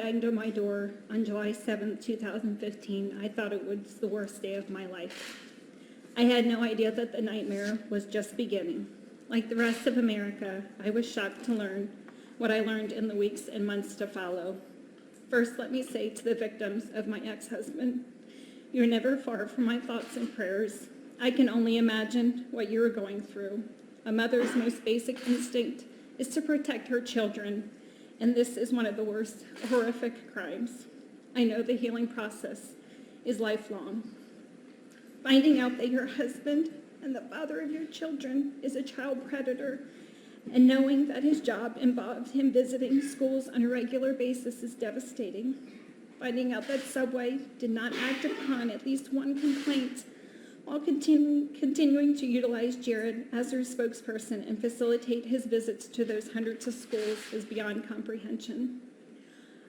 banged on my door on July 7th, 2015, I thought it was the worst day of my life. I had no idea that the nightmare was just beginning. Like the rest of America, I was shocked to learn what I learned in the weeks and months to follow. First, let me say to the victims of my ex-husband, you're never far from my thoughts and prayers. I can only imagine what you were going through. A mother's most basic instinct is to protect her children, and this is one of the worst horrific crimes. I know the healing process is lifelong. Finding out that your husband and the father of your children is a child predator, and knowing that his job involves him visiting schools on a regular basis is devastating. Finding out that Subway did not act upon at least one complaint while continuing to utilize Jared as their spokesperson and facilitate his visits to those hundreds of schools is beyond comprehension.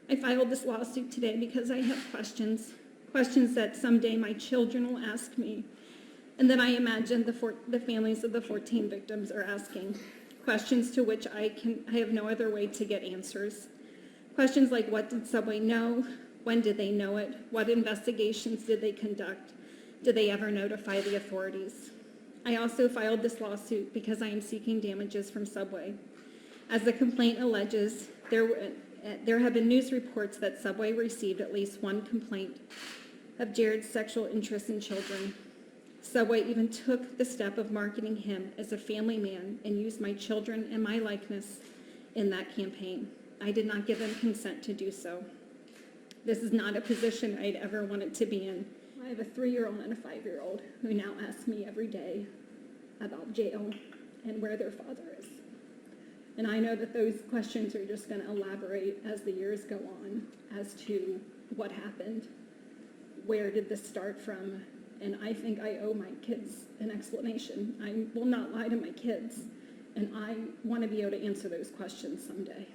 I filed this lawsuit today because I have questions that someday my children will ask me, and that I imagine the families of the 14 victims are asking. Questions to which I have no other way to get answers. Questions like, what did Subway know? When did they know it? What investigations did they conduct? Did they ever notify the authorities? I also filed this lawsuit because I am seeking damages from Subway. As the complaint alleges, there have been news reports that Subway received at least one complaint of Jared's sexual interest in children. Subway even took the step of marketing him as a family man and used my children and my likeness in that campaign. I did not give him consent to do so. This is not a position I'd ever wanted to be in. I have a 3-year-old and a 5-year-old who now ask me every day about jail and where their father is. And I know that those questions are just going to elaborate as the years go on as to what happened, where did this start from, and I think I owe my kids an explanation. I will not lie to my kids, and I want to be able to answer those questions someday.